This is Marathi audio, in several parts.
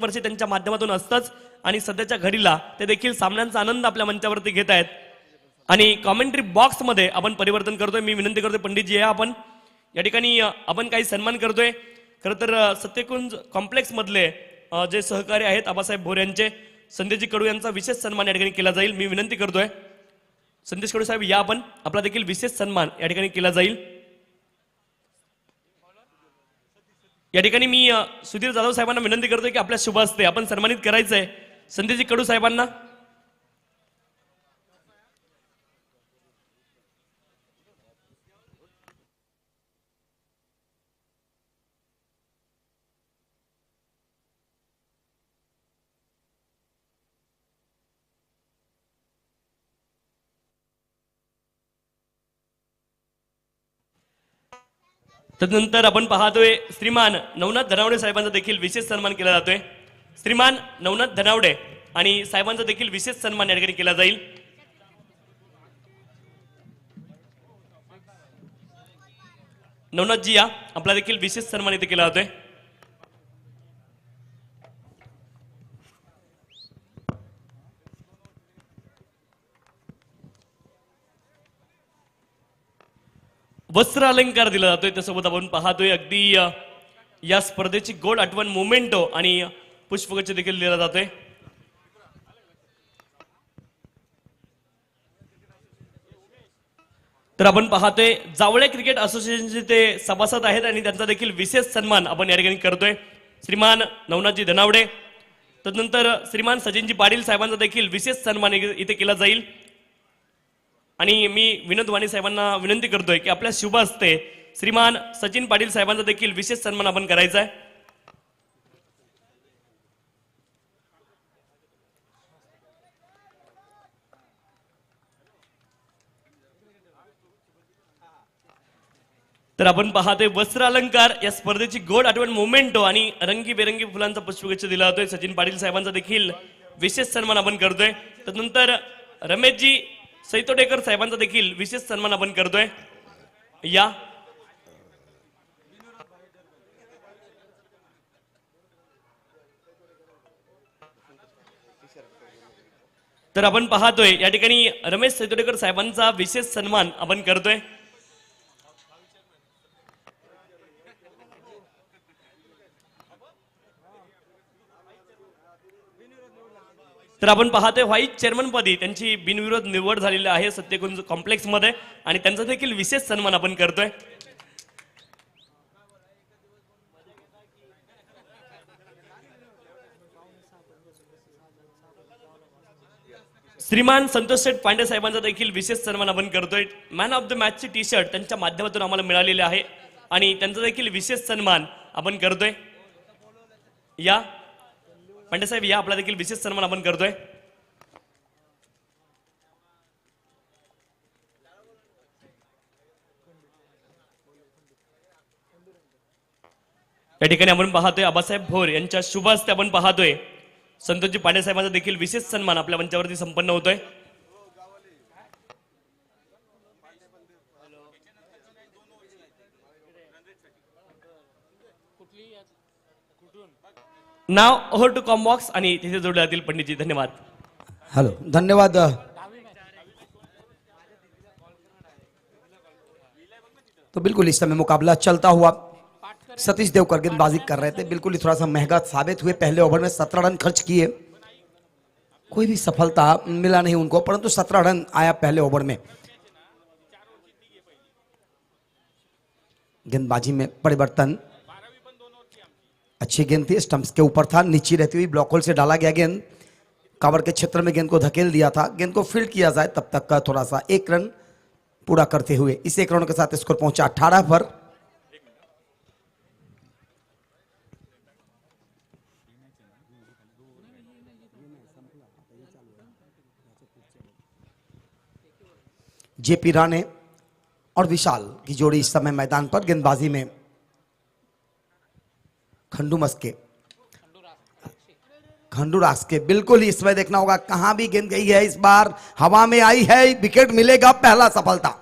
वर्षी त्यांच्या माध्यमातून असतंच आणि सध्याच्या घडीला ते देखील सामन्यांचा आनंद आपल्या मंचावरती घेत आहेत आणि कॉमेंट्री बॉक्समध्ये आपण परिवर्तन करतोय. मी विनंती करतोय पंडितजी या आपण या ठिकाणी आपण काही सन्मान करतोय. खरं तर सत्यकुंज कॉम्प्लेक्स मधले जे सहकारी आहेत आबासाहेब भोर यांचे संदेशजी कडू यांचा विशेष सन्मान या ठिकाणी केला जाईल. मी विनंती करतोय संदेश कडू साहेब या आपण आपला देखील विशेष सन्मान या ठिकाणी केला जाईल. या ठिकाणी मी सुधीर जाधव साहेबांना विनंती करतोय की आपल्या शुभ हस्ते आपण सन्मानित करायचंय संदेशजी कडू साहेबांना. तदनंतर आपण पाहतोय श्रीमान नवनाथ धनावडे साहेबांचा देखील विशेष सन्मान केला जातोय. श्रीमान नवनाथ धनावडे आणि साहेबांचा देखील विशेष सन्मान या ठिकाणी केला जाईल. नवनाथजी या आपला देखील विशेष सन्मान इथे केला जातोय. वस्त्र अलंकार दिला जातोय. त्यासोबत आपण पाहतोय अगदी या स्पर्धेची गोड आठवण मोमेंटो आणि पुष्पगुच्छ देखील दिला जातोय. तर आपण पाहतोय जावळे क्रिकेट असोसिएशनचे ते सभासद आहेत आणि त्यांचा देखील विशेष सन्मान आपण या ठिकाणी करतोय. श्रीमान नवनाथजी धनावडे तदनंतर श्रीमान सचिनजी पाटील साहेबांचा देखील विशेष सन्मान इथे केला जाईल. आणि मी विनोद वाणी साहेबांना विनंती करतोय की आपल्या शुभ हस्ते श्रीमान सचिन पाटील साहेबांचा देखील विशेष सन्मान आपण करायचा आहे. तर आपण पाहतोय वस्त्र अलंकार या स्पर्धेची गोड आठवण मोमेंटो आणि रंगीबेरंगी फुलांचा पुष्पगुच्छ दिला जातोय. सचिन पाटील साहेबांचा देखील विशेष सन्मान आपण करतोय. त्यानंतर रमेशजी सैतोडेकर साहेबांचा देखील विशेष सन्मान आपण करतोय. या तर आपण पाहतोय या ठिकाणी रमेश सैतोडेकर साहेबांचा विशेष सन्मान आपण करतोय. तर आपण पाहतोय व्हाईस चेअरमन पदी त्यांची बिनविरोध निवड झालेली आहे सत्यकुंज कॉम्प्लेक्स मध्ये आणि त्यांचा देखील विशेष सन्मान आपण करतोय. श्रीमान संतोष शेठ पांडे साहेबांचा देखील विशेष सन्मान आपण करतोय. मॅन ऑफ द मॅचची टी शर्ट त्यांच्या माध्यमातून आम्हाला मिळालेले आहे आणि त्यांचा देखील विशेष सन्मान आपण करतोय. या पांडे साहेब या आपला देखील विशेष सन्मान आपण करतोय. या ठिकाणी आपण पाहतोय आबासाहेब भोर यांच्या शुभ हस्ते आपण पाहतोय संतोषजी पांडे साहेबांचा देखील विशेष सन्मान आपल्या मंचावरती संपन्न होतोय. नाव ओव्हर टू कॉम्बॉक्स आणि तिथे जोडले जातील पंडितजी. धन्यवाद. हेलो धन्यवाद. तो बिल्कुल इस समय मुकाबला चलता हुआ सतीश देवकर गेंदबाजी कर रहे थे. बिल्कुल थोड़ा सा महंगा साबित हुए. पहले ओवर में 17 रन खर्च किए, कोई भी सफलता मिला नहीं उनको, परंतु 17 रन आया पहले ओवर में. गेंदबाजी में परिवर्तन, अच्छी गेंद थी, स्टंप्स के ऊपर था, नीचे रहती हुई ब्लॉक होल से डाला गया गेंद, कवर के क्षेत्र में गेंद को धकेल दिया था. गेंद को फील्ड किया जाए तब तक का थोड़ा सा एक रन पूरा करते हुए इस एक रन के साथ स्कोर पहुंचा 18 पर. जेपी राणे और विशाल की जोड़ी इस समय मैदान पर. गेंदबाजी में खंडूरास के बिल्कुल इस समय देखना होगा कहां भी गेंद गई है. इस बार हवा में आई है, विकेट मिलेगा, पहला सफलता.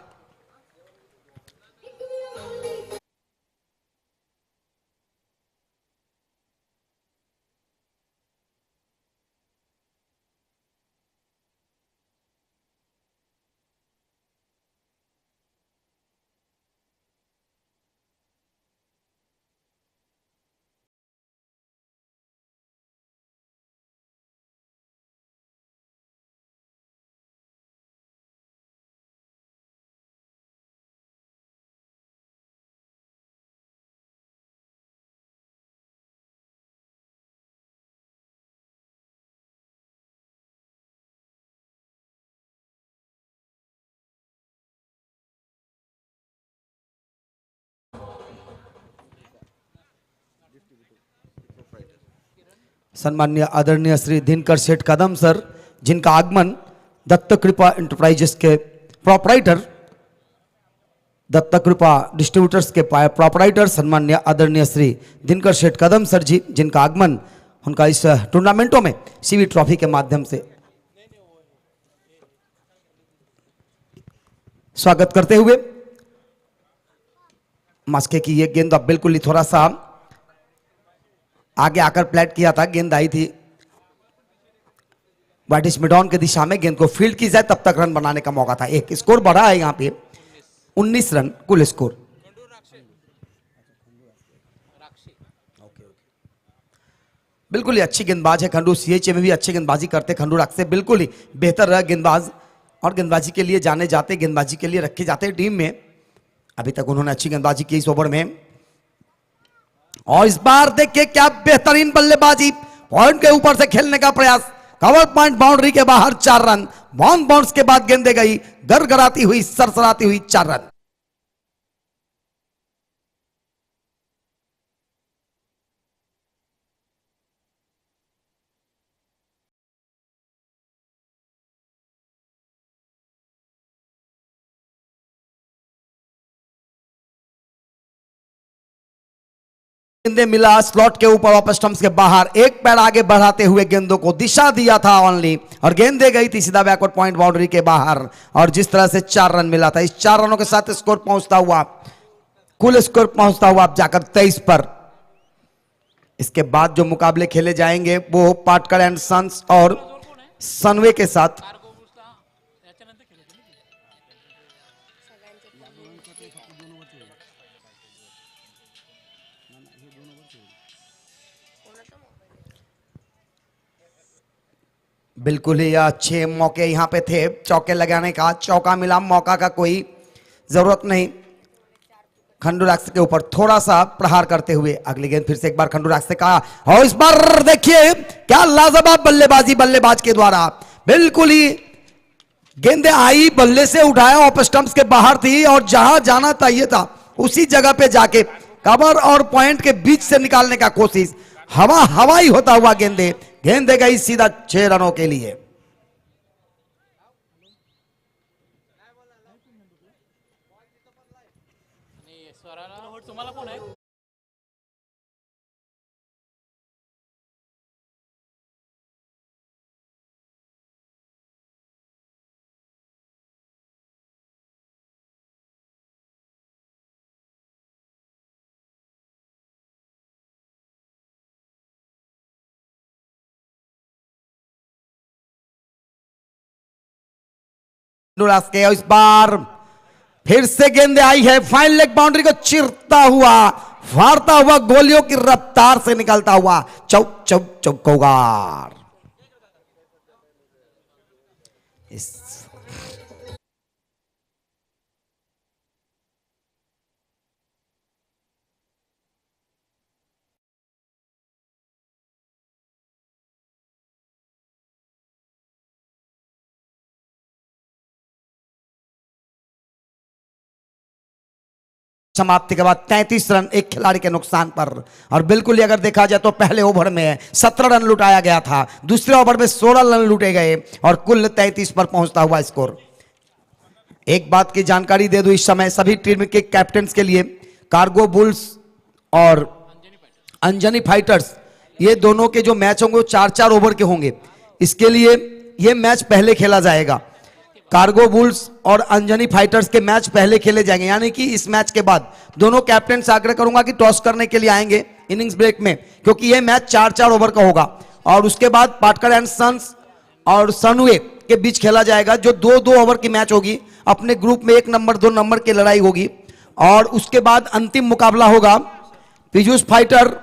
सम्मान्य आदरणीय श्री दिनकर सेठ कदम सर, जिनका आगमन दत्त कृपा इंटरप्राइजेस के प्रोपराइटर, दत्त कृपा डिस्ट्रीब्यूटर्स के प्रोपराइटर सम्मान्य आदरणीय श्री दिनकर सेठ कदम सर जी, जिनका आगमन उनका इस टूर्नामेंटों में सीवी ट्रॉफी के माध्यम से स्वागत करते हुए, मस्के की ये गेंद अब बिल्कुल ही थोड़ा सा आगे आकर प्लेट किया था, गेंद आई थी बैटिश मिडॉन की दिशा में, गेंद को फील्ड की जाए तब तक रन बनाने का मौका था। एक स्कोर बढ़ा है यहाँ पे 19 रन कुल स्कोर। बिल्कुल ही अच्छी गेंदबाज है खंडू, सीएचए में भी अच्छी गेंदबाजी करते खंडू रख से, बिल्कुल ही बेहतर गेंदबाज और गेंदबाजी के लिए जाने जाते, गेंदबाजी के लिए रखे जाते टीम में। अभी तक उन्होंने अच्छी गेंदबाजी की इस ओवर में, और इस बार देखिए क्या बेहतरीन बल्लेबाजी, पॉइंट के ऊपर से खेलने का प्रयास, कवर पॉइंट बाउंड्री के बाहर 4 रन, बाउंस के बाद गेंदे गई गड़गड़ाती हुई, सरसराती हुई 4 रन। गेंदे मिला स्लॉट के ऊपर ऑफ स्टंप्स के बाहर, एक पैर आगे बढ़ाते हुए गेंदों को दिशा दिया था ओनली, और गेंदे गई थी सीधा बैकवर्ड पॉइंट बाउंड्री के बाहर। और जिस तरह से 4 रन मिला था, इस 4 रनों के साथ स्कोर पहुंचता हुआ, कुल स्कोर पहुंचता हुआ अब जाकर 23 पर। इसके बाद जो मुकाबले खेले जाएंगे वो पाटकर एंड सन्स और सनवे के साथ। बिल्कुल ही अच्छे मौके यहां पे थे चौके लगाने का, चौका मिला, मौका का कोई जरूरत नहीं। खंडू राक्स के ऊपर थोड़ा सा प्रहार करते हुए अगली गेंद फिर से एक बार खंडू राक्स से कहा, और इस बार देखिए क्या लाजवाब बल्लेबाजी बल्लेबाज के द्वारा, बिल्कुल ही गेंदे आई, बल्ले से उठाया, ऑफ स्टंप्स के बाहर थी, और जहां जाना चाहिए था उसी जगह पे जाके कवर और पॉइंट के बीच से निकालने का कोशिश, हवाई होता हुआ गेंदे गई सीधा 6 रनों के लिए। के इस बार फिर से गेंदे आई है, फाइन लेग बाउंड्री को चिरता हुआ, फाड़ता हुआ, गोलियों की रफ्तार से निकलता हुआ चौकार। समाप्ति के बाद 33 रन एक खिलाड़ी के नुकसान पर। और बिल्कुल ही अगर देखा जाए तो पहले ओवर में 17 रन लुटाया गया था, दूसरे ओवर में 16 रन लुटे गए, और कुल 33 पर पहुंचता हुआ स्कोर। एक बात की जानकारी दे दूं इस समय सभी टीम के कैप्टन के लिए, कार्गो बुल्स और अंजनी फाइटर्स, ये दोनों के जो मैच होंगे वो 4-4 ओवर के होंगे। इसके लिए ये मैच पहले खेला जाएगा, कार्गो बुल्स और अंजनी फाइटर्स के मैच पहले खेले जाएंगे, यानी कि इस मैच के बाद दोनों कैप्टन से आग्रह करूंगा कि टॉस करने के लिए आएंगे इनिंग्स ब्रेक में, क्योंकि यह मैच 4-4 ओवर का होगा। और उसके बाद पाटकर एंड सन्स और सनवे के बीच खेला जाएगा, जो 2-2 ओवर की मैच होगी। अपने ग्रुप में 1 नंबर 2 नंबर की लड़ाई होगी, और उसके बाद अंतिम मुकाबला होगा पीयूष फाइटर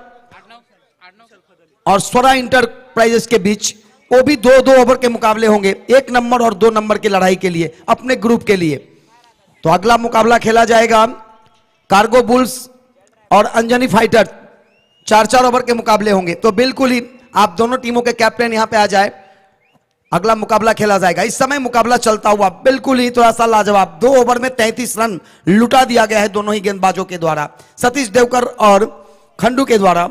और स्वरा इंटरप्राइजेस के बीच, वो भी 2-2 ओवर के मुकाबले होंगे, 1 नंबर और 2 नंबर की लड़ाई के लिए अपने ग्रुप के लिए। तो अगला मुकाबला खेला जाएगा कार्गो बुल्स और अंजनी फाइटर, 4-4 ओवर के मुकाबले होंगे। तो बिल्कुल ही आप दोनों टीमों के कैप्टन यहां पे आ जाए, अगला मुकाबला खेला जाएगा। इस समय मुकाबला चलता हुआ बिल्कुल ही थोड़ा सा लाजवाब, 2 ओवर में 33 रन लुटा दिया गया है दोनों ही गेंदबाजों के द्वारा, सतीश देवकर और खंडू के द्वारा।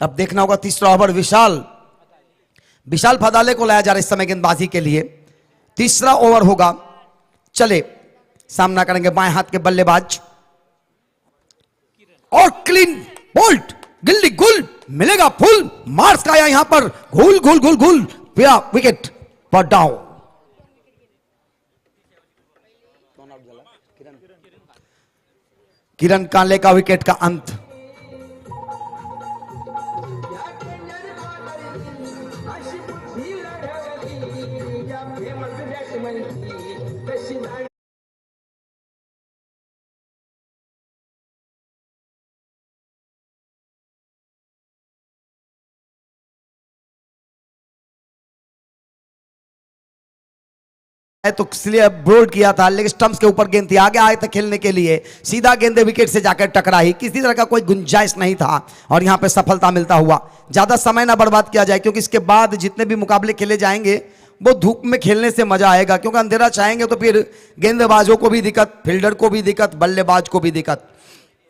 अब देखना होगा तीसरा ओवर विशाल विशाल फदाले को लाया जा रहा है इस समय गेंदबाजी के लिए। तीसरा ओवर होगा, चले सामना करेंगे बाएं हाथ के बल्लेबाज और क्लीन बोल्ट, गिल्ली गुल मिलेगा फुल मार्क्स का आया यहां पर, घुल घुल घुल घुल पिया, विकेट पर डाउन। किरण कांले का विकेट का अंत। तो इसलिए ब्रोड किया था, लेकिन स्टंप्स के ऊपर गेंद थी, आगे आए थे खेलने के लिए, सीधा गेंद विकेट से जाकर टकराई, किसी तरह का कोई गुंजाइश नहीं था और यहां पे सफलता मिलता हुआ। ज्यादा समय ना बर्बाद किया जाए क्योंकि इसके बाद जितने भी मुकाबले खेले जाएंगे वो धूप में खेलने से मजा आएगा, क्योंकि अंधेरा चाहेंगे तो फिर गेंदबाजों को भी दिक्कत, फील्डर को भी दिक्कत, बल्लेबाज को भी दिक्कत,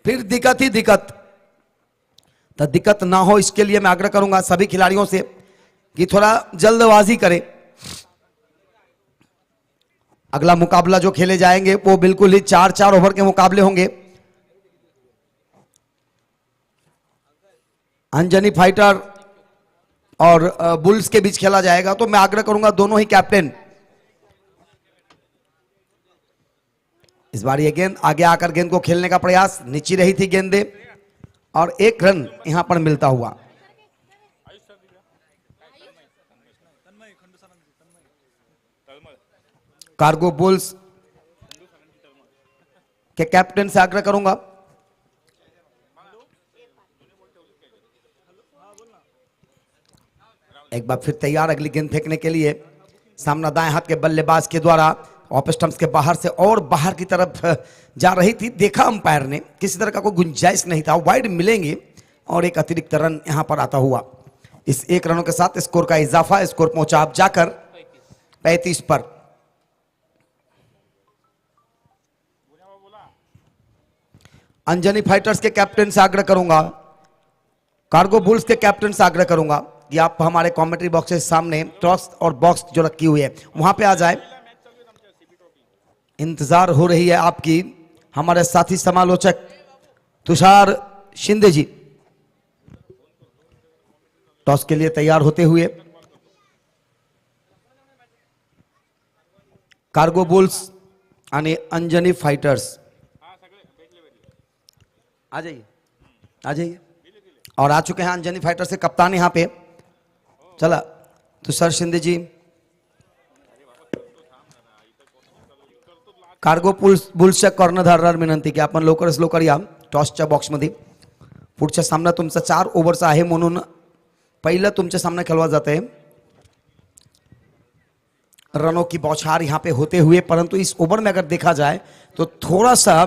फिर दिक्कत ही दिक्कत। तो दिक्कत ना हो इसके लिए मैं आग्रह करूंगा सभी खिलाड़ियों से कि थोड़ा जल्दबाजी करें। अगला मुकाबला जो खेले जाएंगे वो बिल्कुल ही 4-4 ओवर के मुकाबले होंगे। अंजनी फाइटर और बुल्स के बीच खेला जाएगा। तो मैं आग्रह करूंगा दोनों ही कैप्टन इस बार ये गेंद आगे आकर गेंद को खेलने का प्रयास, नीचे रही थी गेंदे और 1 रन यहां पर मिलता हुआ। कार्गो बुल्स के कैप्टन से आग्रह करूंगा एक बार फिर तैयार अगली गेंद फेंकने के लिए। सामना दाएं हाथ के बल्लेबाज के द्वारा ऑफ स्टंप्स के बाहर से और बाहर की तरफ जा रही थी, देखा अंपायर ने, किसी तरह का कोई गुंजाइश नहीं था, वाइड मिलेंगे और एक अतिरिक्त रन यहां पर आता हुआ। इस 1 रनों के साथ स्कोर का इजाफा, स्कोर पहुंचा आप जाकर 35 पर। अंजनी फाइटर्स के कैप्टन से आग्रह करूंगा, कार्गो बुल्स के कैप्टन से आग्रह करूंगा कि आप हमारे कमेंट्री बॉक्स के सामने टॉस और बॉक्स जो रखी हुई है वहां पे आ जाए। इंतजार हो रही है आपकी। हमारे साथी समालोचक तुषार शिंदे जी टॉस के लिए तैयार होते हुए। कार्गो बुल्स आणि अंजनी फाइटर्स आ जाइए, आ जाइए। और आ चुके हैं अंजनी फाइटर से कप्तान यहां पे। चला तुषार शिंदे जी, कार्गो बुल्सच्या कर्णधाराला विनंती की आपण लवकरच लवकर या टॉसच्या बॉक्समध्ये। पुढचा सामना तुमचा 4 ओव्हरचा आहे म्हणून पहिलं तुमचा सामना खेळवा जात आहे। रनों की बौछार यहां पे होते हुए, परंतु इस ओवर में अगर देखा जाए तो थोड़ा सा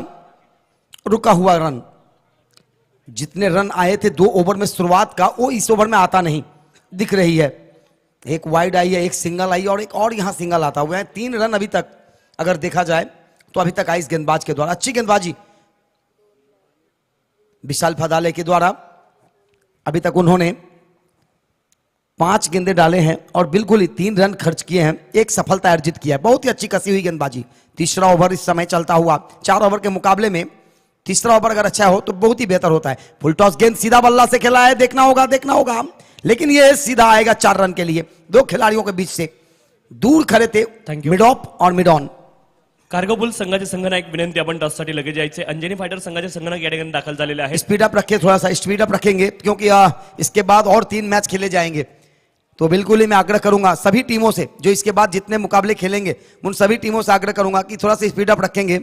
रुका हुआ रन, जितने रन आए थे 2 ओवर में शुरुआत का, वो इस ओवर में आता नहीं दिख रही है। एक वाइड आई है, एक सिंगल आई और एक और यहां सिंगल आता हुआ है। 3 रन अभी तक अगर देखा जाए तो अभी तक आई इस गेंदबाज के द्वारा। अच्छी गेंदबाजी विशाल फदाले के द्वारा। अभी तक उन्होंने 5 गेंदे डाले हैं और बिल्कुल ही 3 रन खर्च किए हैं, एक सफलता अर्जित किया है। बहुत ही अच्छी कसी हुई गेंदबाजी। तीसरा ओवर इस समय चलता हुआ, 4 ओवर के मुकाबले में तीसरा ओवर अगर अच्छा हो तो बहुत ही बेहतर होता है। फुल टॉस गेंद सीधा बल्ला से खेला है, देखना होगा, लेकिन ये सीधा आएगा 4 रन के लिए। 2 खिलाड़ियों के बीच से दूर खड़े थे मिड ऑफ और मिड ऑन। कार्गो बुल संघाचे संघनायक विनंती, आपण टॉससाठी लगेच जायचे। अंजनी फायटर संघाचे संघनायक या ठिकाणी दाखल झालेले आहेत। स्पीड अप रखिए, थोड़ा सा स्पीड अप रखेंगे क्योंकि इसके बाद और 3 मैच खेले जाएंगे। तो बिल्कुल ही मैं आग्रह करूंगा सभी टीमों से, जो इसके बाद जितने मुकाबले खेलेंगे उन सभी टीमों से आग्रह करूंगा कि थोड़ा सा स्पीड अप रखेंगे।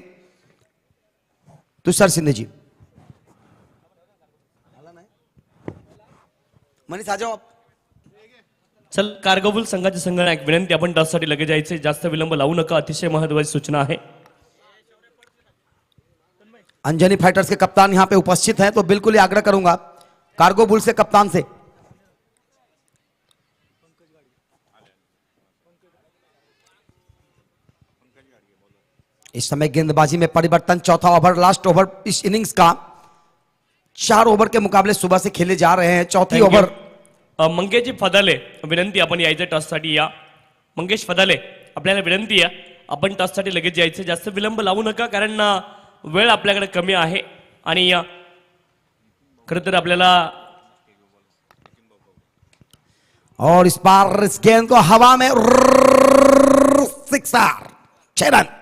तुषार शिंदे जी, मनीष आ जाओ आप। चल कार्गो बुल संघाचे संघनायक विनंती, आपण टॉससाठी लगेच जायचे। जास्त विलंब लावू नका, अतिशय महत्त्वाची सूचना आहे। अंजनी फाइटर्स के कप्तान यहां पे उपस्थित हैं, तो बिल्कुल ही आग्रह करूंगा कार्गो बुल्स के कप्तान से इस समय गेंदबाजी में परिवर्तन। चौथा ओवर, लास्ट ओवर इस इनिंग्स का। 4 ओवर के मुकाबले सुबह से खेले जा रहे हैं। चौथी ओवर मंगेशजी फदाले विनंती आपण यायचं टॉससाठी या. मंगेश फदाले आपल्याला विनंती आहे आपण टॉससाठी लगेच यायचं, जास्त विलंब लावू नका कारण वेळ आपल्याकडे कमी आहे आणि खरं तर आपल्याला और इस बार इस गेंद को हवा में सिक्सर, 6 रन.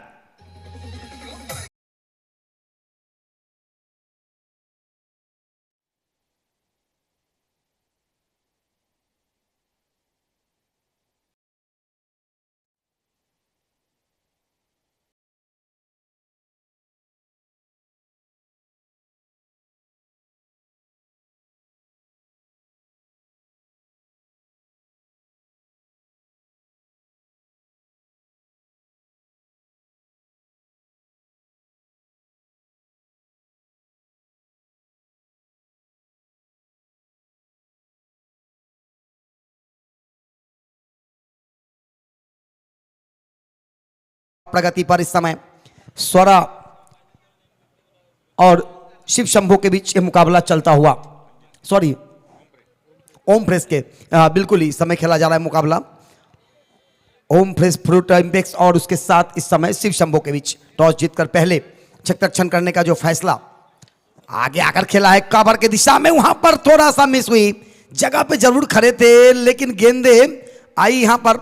प्रगति पर इस समय स्वरा और शिव शंभू के बीच ये मुकाबला चलता हुआ, सॉरी ओम फ्रेश के बिल्कुल ही समय खेला जा रहा है मुकाबला ओम फ्रेश फ्रूट इम्पेक्स और उसके साथ इस समय शिव शंभू के बीच. टॉस जीतकर पहले छत्रक्षण करने का जो फैसला आगे आकर खेला है कवर की दिशा में, वहां पर थोड़ा सा मिस हुई. जगह पे जरूर खड़े थे लेकिन गेंदे आई यहां पर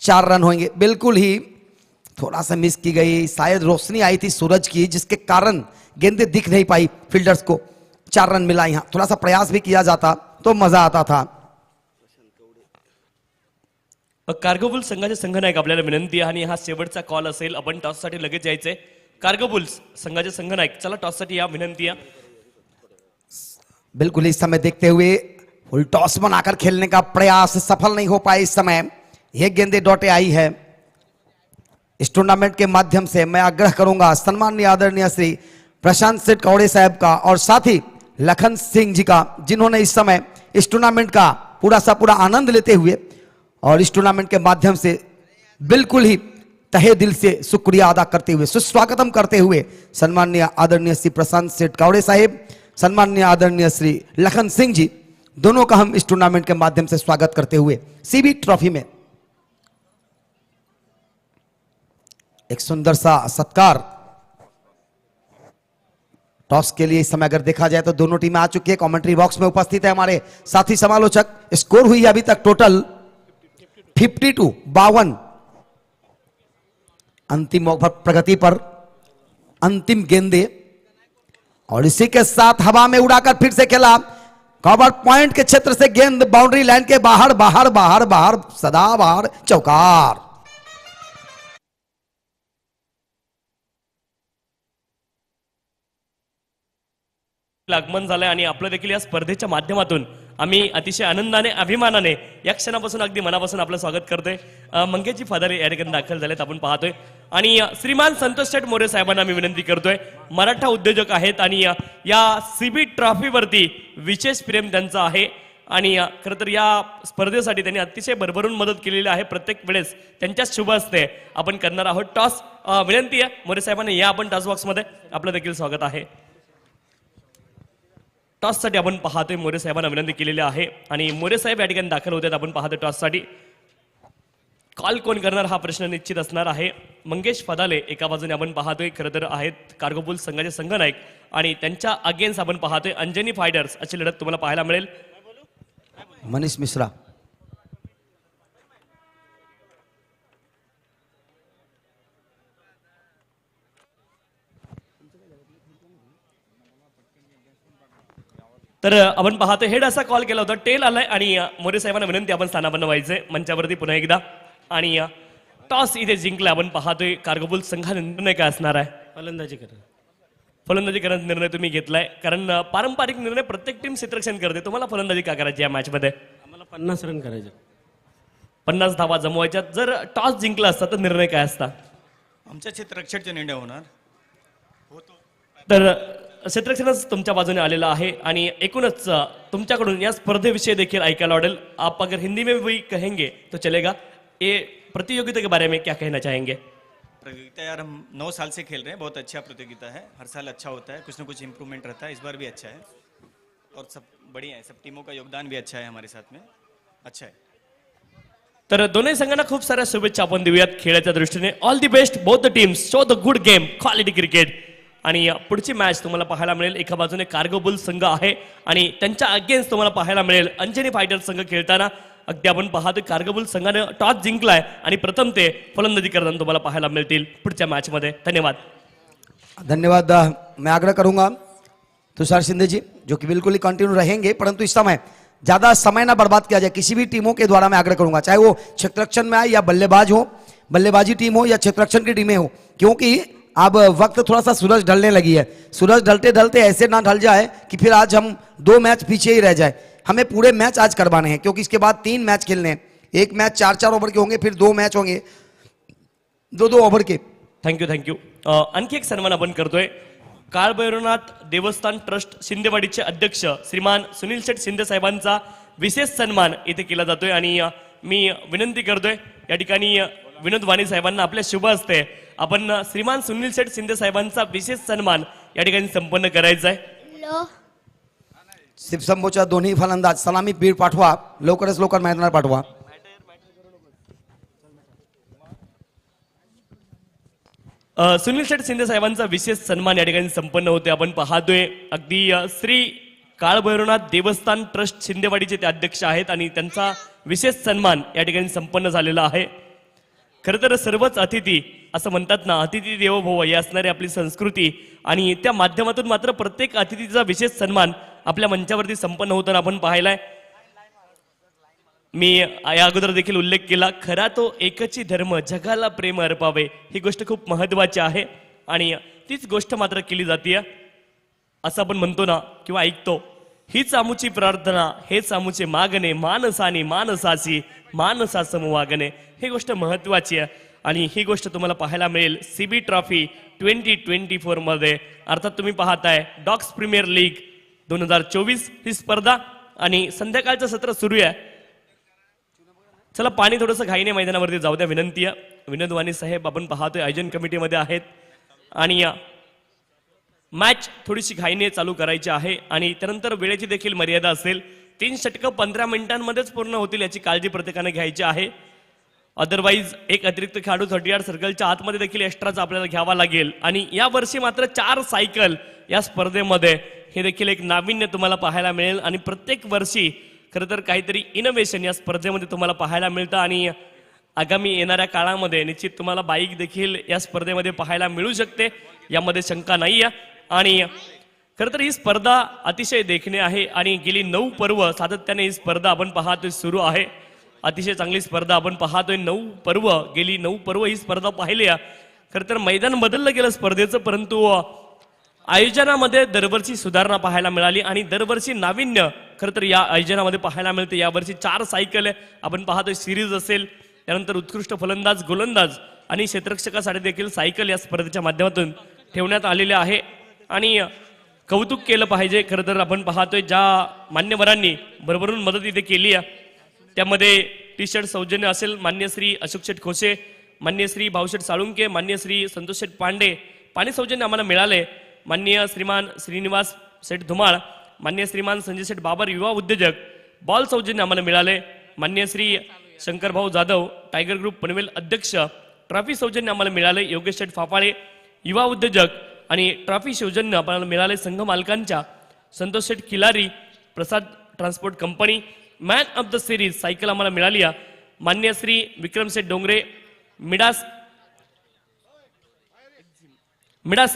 4 रन होंगे. बिल्कुल ही थोड़ा सा मिस की गई, शायद रोशनी आई थी सूरज की जिसके कारण गेंदे दिख नहीं पाई फील्डर्स को. 4 रन मिला. यहां थोड़ा सा प्रयास भी किया जाता तो मजा आता था. कार्गो बुल्स संघाचे संघनायक आपल्याला विनंती आहे आणि हा शेवटचा कॉल असेल, आपण टॉससाठी लगेच जायचंय. कार्गो बुल्स संघाचे संघनायक चला टॉससाठी या, विनंती आहे. बिल्कुल इस समय देखते हुए फुल टॉस बनाकर खेलने का प्रयास सफल नहीं हो पाए. इस समय यह गेंदे डॉटे आई है. इस टूर्नामेंट के माध्यम से मैं आग्रह करूंगा सम्माननीय आदरणीय श्री प्रशांत सेठ कौड़े साहब का और साथ ही लखन सिंह जी का, जिन्होंने इस समय इस टूर्नामेंट का पूरा आनंद लेते हुए और इस टूर्नामेंट के माध्यम से बिल्कुल ही तहे दिल से शुक्रिया अदा करते हुए सुस्वागतम करते हुए सम्माननीय आदरणीय श्री प्रशांत सेठ कौड़े साहब, सम्माननीय आदरणीय श्री लखन सिंह जी, दोनों का हम इस टूर्नामेंट के माध्यम से स्वागत करते हुए सीबी ट्रॉफी में एक सुंदर सा सत्कार. टॉस के लिए इस समय अगर देखा जाए तो दोनों टीमें आ चुकी है. कमेंट्री बॉक्स में उपस्थित है हमारे साथी समालोचक. स्कोर हुई है अभी तक टोटल 52 अंतिम ओवर प्रगति पर अंतिम गेंदे और इसी के साथ हवा में उड़ाकर फिर से खेला. कवर पॉइंट के क्षेत्र से गेंद बाउंड्री लाइन के बाहर बाहर बाहर बाहर सदा बाहर, चौकार. आगमन झालंय आणि आपलं देखील या स्पर्धेच्या माध्यमातून आम्ही अतिशय आनंदाने अभिमानाने या क्षणापासून अगदी मनापासून आपलं स्वागत करतोय. मंगेशजी फदारे या ठिकाणी दाखल झालेत, आपण पाहतोय. आणि श्रीमान संतोष शेठ मोरे साहेबांना मी विनंती करतोय, मराठा उद्योजक आहेत आणि या सीबी ट्रॉफीवरती विशेष प्रेम त्यांचं आहे आणि खरं तर या स्पर्धेसाठी त्यांनी अतिशय भरभरून मदत केलेली आहे. प्रत्येक वेळेस त्यांच्याच शुभ हस्ते आपण करणार आहोत टॉस. विनंती आहे मोरे साहेबांना या आपण टॉस बॉक्समध्ये, आपलं देखील स्वागत आहे. टॉससाठी आपण पाहतोय मोरे साहेबांना विनंती केलेली आहे आणि मोरे साहेब या ठिकाणी दाखल होतात. आपण पाहतोय टॉससाठी कॉल कोण करणार हा प्रश्न निश्चित असणार आहे. मंगेश फदाले एका बाजूने आपण पाहतोय खरं तर आहेत कार्गो बुल्स संघाचे संघनायक आणि त्यांच्या अगेन्स्ट आपण पाहतोय अंजनी फायटर्स अशी लढत तुम्हाला पाहायला मिळेल. मनीष मिश्रा. तर आपण पाहतोय हेड असा कॉल केला होता, टेल आलाय आणि मोरे साहेबांना विनंती आपण स्थानापन्न व्हायचंय मंचावरती पुन्हा एकदा. आणि टॉस इथे जिंकला. आपण पाहतोय कार्गो बुल्स संघाचा निर्णय काय असणार आहे? फलंदाजी करा. फलंदाजी करण्याचा निर्णय तुम्ही घेतलाय कारण पारंपरिक निर्णय प्रत्येक टीम क्षेत्ररक्षण करते. तुम्हाला फलंदाजी का करायची या मॅच मध्ये? आम्हाला 50 रन करायचे. 50 धावा जमवायच्या. जर टॉस जिंकला असता तर निर्णय काय असता? आमच्या क्षेत्ररक्षणचे निर्णय होणार. तर क्षेत्ररक्षणच तुमच्या बाजूने आलेला आहे आणि एकूणच तुमच्याकडून या स्पर्धेविषयी देखील ऐकायला आवडेल. आप अगर हिंदी में भी कहेंगे तो चलेगा. ये प्रतियोगिता के बारे में क्या कहना चाहेंगे? प्रतियोगिता यार हम 9 साल से खेल रहे हैं, बहुत अच्छा प्रतियोगिता है. हर साल अच्छा होता है, कुछ ना कुछ इम्प्रूवमेंट रहता है. इस बार भी अच्छा है. और सब बढ़िया है, सब टीमों का योगदान भी अच्छा है हमारे साथ में, अच्छा है. तर दोन्ही संघांना खूप साऱ्या शुभेच्छा आपण देऊयात खेळाच्या दृष्टीने. All the best both the teams, show the good game, quality cricket. आणि पुढची मॅच तुम्हाला पाहायला मिळेल, एका बाजूने कार्गो बुल संघ आहे आणि त्यांच्या अगेन्स्ट तुम्हाला पाहायला मिळेल अंजनी फायटर्स संघ खेळताना. अगदी आपण पाहतो कार्गो बुल संघाने टॉस जिंकलाय आणि प्रथम ते फलंदाजी करताना तुम्हाला पाहायला मिळतील पुढच्या मॅच मध्ये. धन्यवाद. धन्यवाद. मैं आग्रह करूंगा तुषार शिंदे जी, जो कि बिल्कुल ही कंटिन्यू रहेंगे, परंतु इस समय ज्यादा समय ना बर्बाद किया जाए किसी भी टीमों के द्वारा. मैं आग्रह करूंगा चाहे वो क्षेत्ररक्षण में आए या बल्लेबाज हो, बल्लेबाजी टीम हो या क्षेत्ररक्षण की टीमें हो, क्योंकि अब वक्त थोड़ा सा सूरज ढलने लगी है. सूरज ढलते ढलते ऐसे ना ढल जाए कि फिर आज हम 2 मैच पीछे ही रह जाए. हमें पूरे मैच आज करवाने हैं, क्योंकि इसके बाद 3 मैच खेलने हैं. एक मैच 4-4 ओवर के होंगे, फिर 2 मैच होंगे 2-2 ओवर के. थँक्यू. आणखी एक सन्मान आपण करतोय. काळभैरवनाथ देवस्थान ट्रस्ट शिंदेवाडीचे अध्यक्ष श्रीमान सुनील शेठ शिंदे साहेबांचा विशेष सन्मान इथे केला जातोय आणि मी विनंती करतोय या ठिकाणी विनोद वाणी साहेबांना आपल्या शुभ हस्ते आपण श्रीमान सुनील शेठ शिंदे साहेबांचा विशेष सन्मान या ठिकाणी संपन्न करायचा आहे. शिवशंभूच्या दोन्ही फलंदाज सलामी बीड पाठवा, लवकरच लवकर मैदानात पाठवा. सुनील शेठ शिंदे साहेबांचा विशेष सन्मान या ठिकाणी संपन्न होते. आपण पाहतोय अगदी श्री काळभैरवनाथ देवस्थान ट्रस्ट शिंदेवाडीचे ते अध्यक्ष आहेत आणि त्यांचा विशेष सन्मान या ठिकाणी संपन्न झालेला आहे. खरं तर सर्वच अतिथी असं म्हणतात ना, अतिथी देवो भव ही असणारी आपली संस्कृती आणि त्या माध्यमातून मात्र प्रत्येक अतिथीचा विशेष सन्मान आपल्या मंचावरती संपन्न होताना आपण पाहिलाय. मी या अगोदर देखील उल्लेख केला, खरा तो एकची धर्म जगाला प्रेम अर्पावे, ही गोष्ट खूप महत्वाची आहे आणि तीच गोष्ट मात्र केली जाते असं आपण म्हणतो ना किंवा ऐकतो. हीच आमुची प्रार्थना, हेच आमुचे मागणे, मानसानी मानसाची मानसासम वागणे, ही गोष्ट महत्वाची आहे आणि ही गोष्ट तुम्हाला पाहायला मिळेल सीबी ट्रॉफी 2024 मध्ये. अर्थात तुम्ही पाहताय डॉक्स प्रीमियर लीग 2024 ही स्पर्धा आणि संध्याकाळचं सत्र सुरू आहे. चला पाणी थोडंसं घाईने मैदानावरती जाऊ द्या, विनंती आहे. विनोद वाणी साहेब आपण पाहतोय आयोजन कमिटीमध्ये आहेत आणि मॅच थोडीशी घाईने चालू करायची आहे आणि त्यानंतर वेळेची देखील मर्यादा असेल. 3 षटकं 15 मिनिटांमध्येच पूर्ण होतील याची काळजी प्रत्येकाने घ्यायची आहे. अदरवाईज एक अतिरिक्त खेळाडू 30 सर्कलच्या आतमध्ये देखील एक्स्ट्राचा आपल्याला घ्यावा लागेल आणि या वर्षी मात्र 4 सायकल या स्पर्धेमध्ये, हे देखील एक नाविन्य तुम्हाला पाहायला मिळेल आणि प्रत्येक वर्षी खरं तर काहीतरी इनोव्हेशन या स्पर्धेमध्ये तुम्हाला पाहायला मिळतं आणि आगामी येणाऱ्या काळामध्ये निश्चित तुम्हाला बाईक देखील या स्पर्धेमध्ये पाहायला मिळू शकते, यामध्ये शंका नाही आहे. आणि खरं तर ही स्पर्धा अतिशय देखणे आहे आणि गेली 9 पर्व सातत्याने ही स्पर्धा आपण पाहतोय सुरू आहे. अतिशय चांगली स्पर्धा आपण पाहतोय. 9 गेली 9 पर्व ही स्पर्धा पाहिली आहे. खरं तर मैदान बदललं गेलं स्पर्धेचं, परंतु आयोजनामध्ये दरवर्षी सुधारणा पाहायला मिळाली आणि दरवर्षी नाविन्य खरं तर या आयोजनामध्ये पाहायला मिळते. यावर्षी 4 सायकल आपण पाहतोय, सिरीज असेल, त्यानंतर उत्कृष्ट फलंदाज, गोलंदाज आणि क्षेत्ररक्षकासाठी देखील सायकल या स्पर्धेच्या माध्यमातून ठेवण्यात आलेले आहे आणि कौतुक केलं पाहिजे. खरं तर आपण पाहतोय ज्या मान्यवरांनी भरभरून मदत इथे केली आहे, त्यामध्ये टी शर्ट सौजन्य असेल मान्य श्री अशोक शेठ खोसे, मान्य श्री भाऊशेठ साळुंके, मान्य श्री संतोष शेठ पांडे. पाणी सौजन्य आम्हाला मिळाले मान्य श्रीमान श्रीनिवास शेठ धुमाळ, मान्य श्रीमान संजय शेठ बाबर युवा उद्योजक. बॉल सौजन्य आम्हाला मिळाले मान्य श्री शंकरभाऊ जाधव टायगर ग्रुप पनवेल अध्यक्ष. ट्रॉफी सौजन्य आम्हाला मिळाले योगेश शेठ फाफाळे युवा उद्योजक आणि ट्रॉफी सौजन्य आपल्याला मिळाले संघ मालकांच्या Santosh Sheth Khilari Prasad transport company. Man of the series cycle आम्हाला मिळाली आहे मान्य श्री विक्रम शेठ डोंगरे मिडास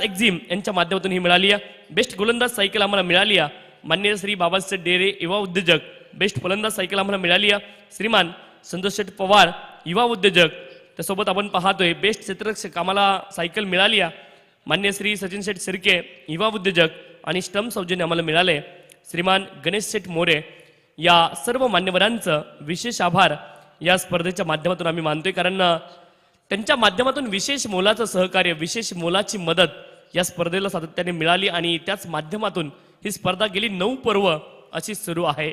एक्झिम यांच्या माध्यमातून ही मिळाली आहे. बेस्ट गोलंदाज सायकल आम्हाला मिळाली आहे मान्य श्री बाबासाहेब डेरे युवा उद्योजक. बेस्ट फलंदाज सायकल आम्हाला मिळाली आहे श्रीमान संतोष शेठ पवार युवा उद्योजक. त्यासोबत आपण पाहतोय बेस्ट क्षेत्ररक्षक आम्हाला सायकल मिळाली आहे मान्य श्री सचिन शेठ सिरके युवा उद्योजक आणि स्टंप सौजन्य आम्हाला मिळाले श्रीमान गणेश शेठ मोरे. या सर्व मान्यवरांचं विशेष आभार या स्पर्धेच्या माध्यमातून आम्ही मानतोय, कारण त्यांच्या माध्यमातून विशेष मोलाचं सहकार्य, विशेष मोलाची मदत या स्पर्धेला सातत्याने मिळाली आणि त्याच माध्यमातून ही स्पर्धा गेली 9 पर्व अशी सुरू आहे.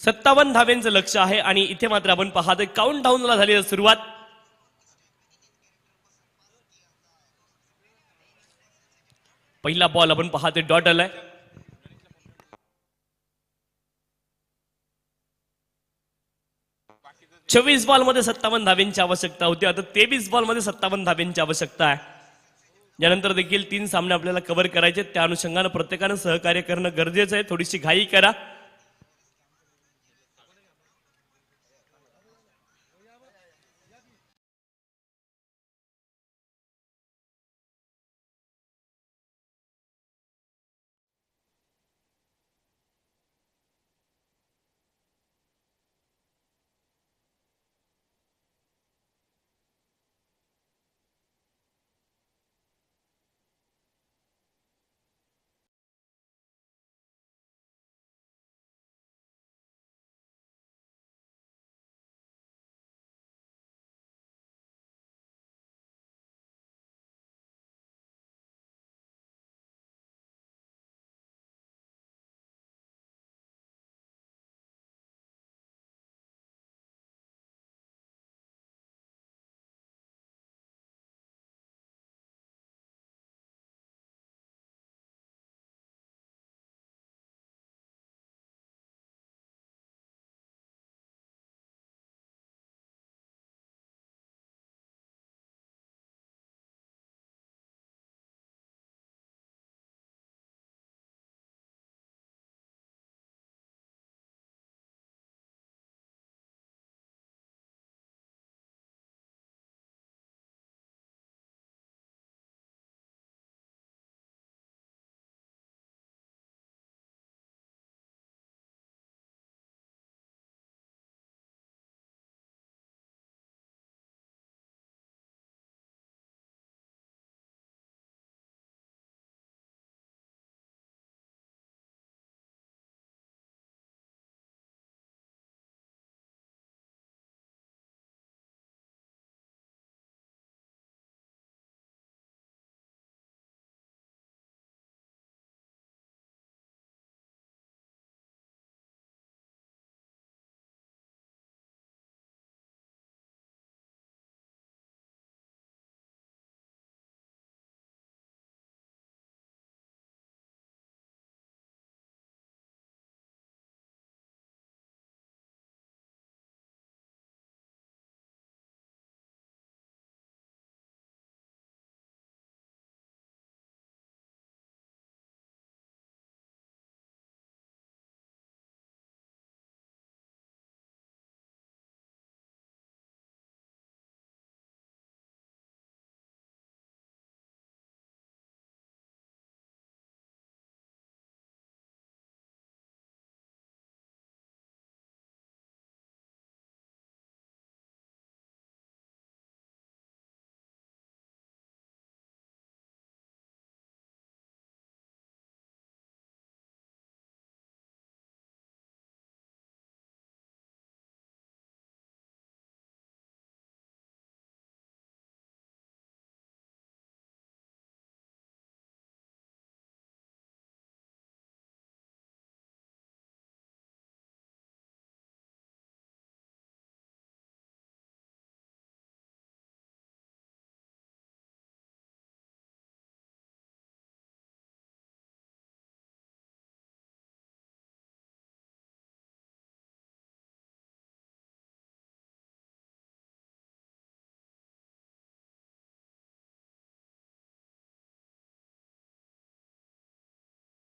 सत्तावन्न धाव्यांचं लक्ष आहे आणि इथे मात्र आपण पाहतोय काउंट डाऊनला झालेली सुरुवात. पहिला बॉल आपण पाहतोय डॉट आलाय. चोवीस बॉल मध्ये 57 धाब्यांची आवश्यकता होती. आता 23 बॉल मध्ये 57 धाब्यांची आवश्यकता आहे. यानंतर देखील 3 सामने आपल्याला कव्हर करायचे. त्या अनुषंगाने प्रत्येकानं सहकार्य करणं गरजेचं आहे. थोडीशी घाई करा.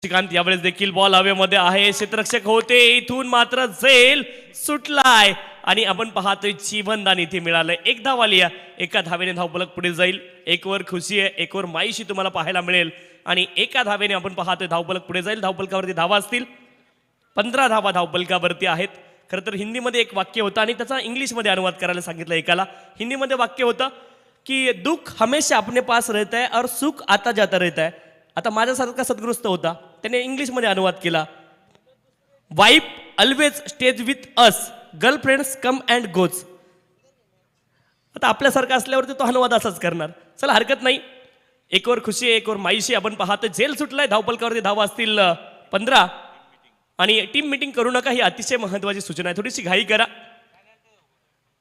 श्रीकांत यावेळेस देखील बॉल हवेमध्ये आहे. क्षेत्ररक्षक होते, इथून मात्र झेल सुटलाय आणि आपण पाहतोय जीवनदान इथे मिळालंय. एक धाव आली आहे. एका धावेने धावफलक पुढे जाईल. एक वर खुशी आहे, एक वर माईशी तुम्हाला पाहायला मिळेल आणि एका धावेने आपण पाहतोय धावफलक पुढे जाईल. धावफलकावरती धावा असतील 15 धावा धावफलकावरती आहेत. खरं तर हिंदीमध्ये एक वाक्य होतं आणि त्याचा इंग्लिशमध्ये अनुवाद करायला सांगितलं एकाला. हिंदीमध्ये वाक्य होतं की दुःख हमेशा अपने पास रहता है और सुख आता जाता रहता है. आता माझ्यासारखा सद्गृस्त होता, त्याने इंग्लिशमध्ये अनुवाद केला. Wife always stage with us, girlfriends come and goes. आता आपल्यासारखं असल्यावरती तो अनुवाद असाच करणार. चला हरकत नाही. एक वर खुशी आहे, एक वर माईशी. आपण पाहतो झेल सुटलाय. धावपलकावरती धावा असतील 15 आणि टीम मीटिंग करू नका, ही अतिशय महत्वाची सूचना आहे. थोडीशी घाई करा,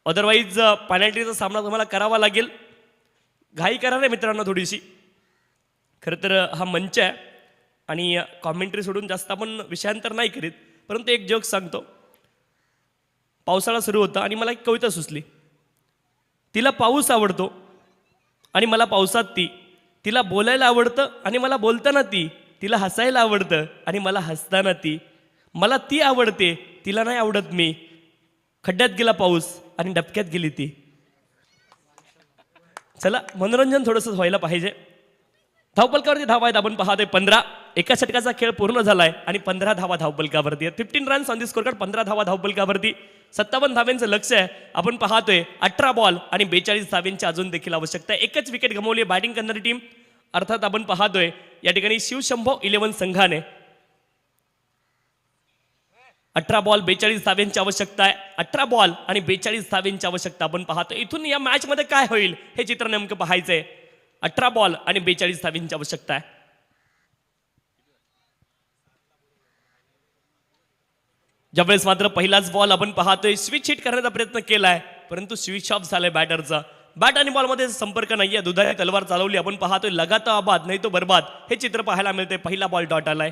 अदरवाईज पेनल्टीचा सामना तुम्हाला करावा लागेल. घाई करा रे मित्रांनो थोडीशी. खरं तर हा मंच आहे आणि कॉमेंट्री सोडून जास्त आपण विषयांतर नाही करीत, परंतु एक जोक सांगतो. पावसाळा सुरू होता आणि मला एक कविता सुचली. तिला पाऊस आवडतो आणि मला पावसात ती, तिला बोलायला आवडतं आणि मला बोलताना ती, तिला हसायला आवडतं आणि मला हसताना ती, मला ती आवडते तिला नाही आवडत मी, खड्ड्यात गेला पाऊस आणि डबक्यात गेली ती. चला मनोरंजन थोडंसं व्हायला पाहिजे. धावपलकावरती धावा आहेत आपण पाहतोय 15. एका षटकाचा खेळ पूर्ण झालाय आणि 15 धावा धावपलकावरती आहेत. 15 runs on the score card, 15 धावा धावपलकावरती. 57 धाव्यांचं लक्ष आहे. आपण पाहतोय 18 बॉल आणि 42 धाव्यांची अजून देखील आवश्यकता आहे. एकच विकेट गमावली बॅटिंग करणारी टीम, अर्थात आपण पाहतोय या ठिकाणी शिवशंभो 11 संघाने 18 बॉल 42 धाव्यांची आवश्यकता आहे. 18 बॉल आणि 42 धाव्यांची आवश्यकता आपण पाहतोय. इथून या मॅच मध्ये काय होईल हे चित्र नेमकं पाहायचंय. 18 बॉल आणि 42 धाव्यांची आवश्यकता आहे. ज्यावेळेस मात्र पहिलाच बॉल आपण पाहतोय स्विच हिट करण्याचा प्रयत्न केलाय, परंतु स्विच ऑफ झालाय बॅटरचा. बॅट आणि बॉल मध्ये संपर्क नाहीये. दुधारी तलवार चालवली. आपण पाहतोय लगाता आबाद नाही तो बर्बाद हे चित्र पाहायला मिळते. पहिला बॉल डॉट आलाय.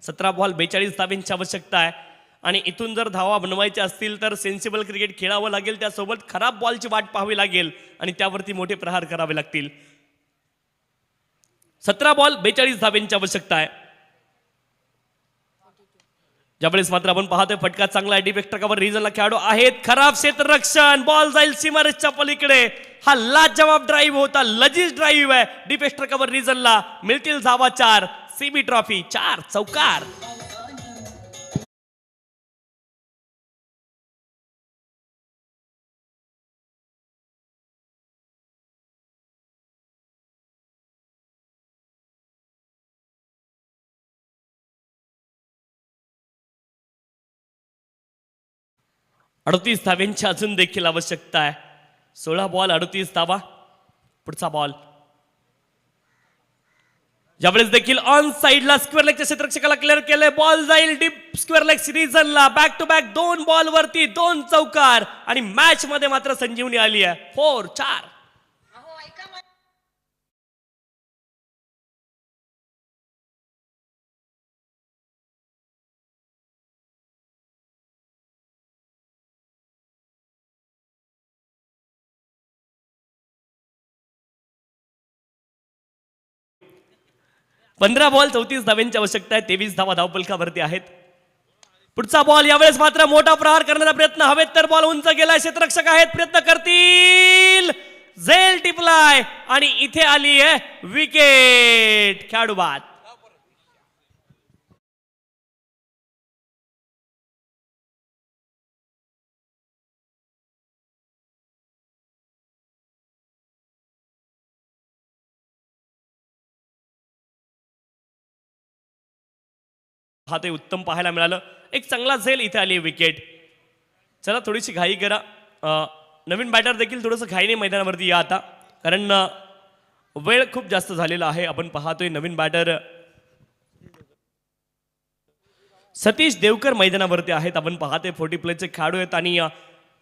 17 बॉल 42 धाव्यांची आवश्यकता आहे आणि इथून जर धावा बनवायच्या असतील तर सेन्सिबल क्रिकेट खेळावं लागेल. त्यासोबत खराब बॉलची वाट पाहावी लागेल आणि त्यावरती मोठे प्रहार करावे लागतील. 17 बॉल 42 धाव्यांची आवश्यकता आहे. ज्यावेळेस मात्र आपण पाहतोय फटका चांगला आहे. डिफेक्टर कव्हर रिजनला खेळाडू आहेत. खराब क्षेत्ररक्षण, बॉल जाईल सीमारेषच्या पलीकडे. हा लाजवाब ड्राईव्ह होता, लजीज ड्राईव्ह आहे. डिफेक्टर कव्हर रिजनला मिळतील धावा 4. सीबी ट्रॉफी 4 चौकार. अडतीस धाव्यांची अजून देखील आवश्यकता आहे. 16 बॉल 38 धावा. पुढचा बॉल ज्यावेळेस देखील ऑन साइडला स्क्वेअर लेगच्या क्षेत्ररक्षकाला क्लिअर केलंय. बॉल जाईल डीप स्क्वेअर लेग रिजनला. बॅक टू बॅक 2 बॉल वरती 2 चौकार आणि मॅच मध्ये मात्र संजीवनी आली आहे. 4-4. पंधरा बॉल 34 धाव्यांची आवश्यकता आहे. 23 धावा धावपलकावरती आहेत. पुढचा बॉल यावेळेस मात्र मोठा प्रहार करण्याचा प्रयत्न. हवेत तर बॉल उंच गेलाय. क्षेत्ररक्षक आहेत, प्रयत्न करतील. झेल टिपलाय आणि इथे आली आहे विकेट. खेळाडू बाद. हा ते उत्तम पाहायला मिळालं. एक चांगला झेल इथे आली विकेट. चला थोडीशी घाई करा. नवीन बॅटर देखील थोडंसं घाईने मैदानावरती या आता, कारण वेळ खूप जास्त झालेला आहे. आपण पाहतोय नवीन बॅटर सतीश देवकर मैदानावरती आहेत. आपण पाहतोय 40 प्लेचे खेळाडू आहेत आणि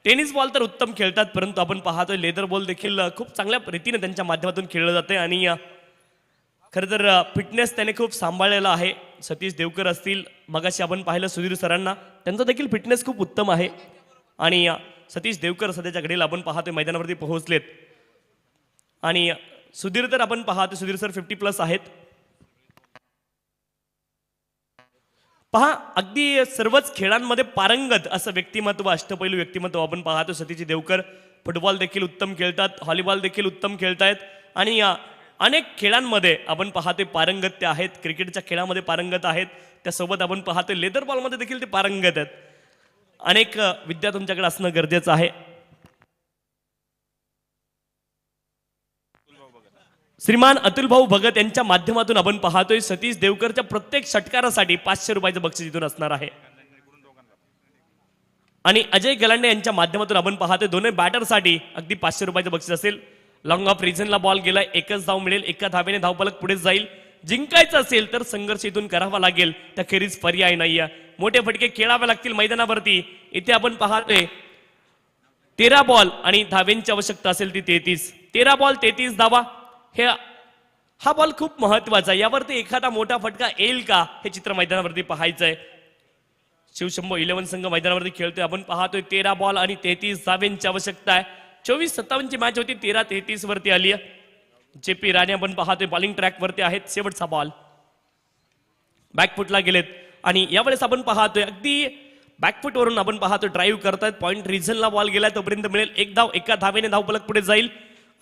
टेनिस बॉल तर उत्तम खेळतात, परंतु आपण पाहतोय लेदर बॉल देखील खूप चांगल्या रीतीने त्यांच्या माध्यमातून खेळलं जाते आणि खरं तर फिटनेस त्याने खूप सांभाळलेला आहे. सतीश देवकर असतील, मगाशी आपण पाहिलं सुधीर सरांना, त्यांचा देखील फिटनेस खूप उत्तम आहे आणि सतीश देवकर सध्याच्या घडीला आपण पाहतोय मैदानावरती पोहोचलेत आणि सुधीर तर आपण पाहतोय सुधीर सर 50+ आहेत. पहा अगदी सर्वच खेळांमध्ये पारंगत असं व्यक्तिमत्व, अष्टपैलू व्यक्तिमत्व आपण पाहतो. सतीश देवकर फुटबॉल देखील उत्तम खेळतात, व्हॉलीबॉल देखील उत्तम खेळतायत आणि अनेक खेळांमध्ये आपण पाहतोय पारंगत ते आहेत. क्रिकेटच्या खेळामध्ये पारंगत आहेत, त्यासोबत आपण पाहतोय लेदर बॉलमध्ये देखील ते पारंगत आहेत. अनेक विद्या तुमच्याकडे असणं गरजेचं आहे. श्रीमान अतुल भाऊ भगत यांच्या माध्यमातून आपण पाहतोय सतीश देवकरच्या प्रत्येक षटकारासाठी 500 रुपयाचं बक्षीस इथून असणार आहे आणि अजय गलांडे यांच्या माध्यमातून आपण पाहतोय दोन्ही बॅटरसाठी अगदी 500 रुपयाचं बक्षीस असेल. लॉंग ऑफ रिजनला बॉल गेलाय, एकच धाव मिळेल, एका धावेने धावफलक पुढे जाईल. जिंकायचं असेल तर संघर्ष इथून करावा लागेल, त्या खेरीज पर्याय नाहीये. मोठे फटके खेळावे लागतील मैदानावरती. इथे आपण पाहतोय 13 बॉल आणि धावेंची आवश्यकता असेल ती 33. 13 बॉल 33 धावा हे हा बॉल खूप महत्वाचा आहे, यावरती एखादा मोठा फटका येईल का हे चित्र मैदानावरती पाहायचंय. शिवशंभो 11 संघ मैदानावरती खेळतोय. आपण पाहतोय 13 बॉल आणि 33 धावेंची आवश्यकता आहे. 24-57 ची मॅच होती, 13-33 वरती आली आहे. JP राणे आपण पाहतोय बॉलिंग ट्रॅक वरती आहेत. शेवटचा बॉल बॅकफुटला गेलेत आणि यावेळेस आपण पाहतोय अगदी बॅकफुट वरून आपण पाहतोय ड्राईव्ह करतायत. पॉइंट रिझनला बॉल गेलाय तोपर्यंत मिळेल एक धाव. एका धावेने धावफलक पुढे जाईल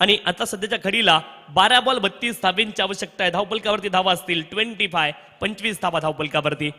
आणि आता सध्याच्या घडीला 12 बॉल 32 धावेंची आवश्यकता आहे. धावफलकावरती धावा असतील 25 धावा धावफलकावरती.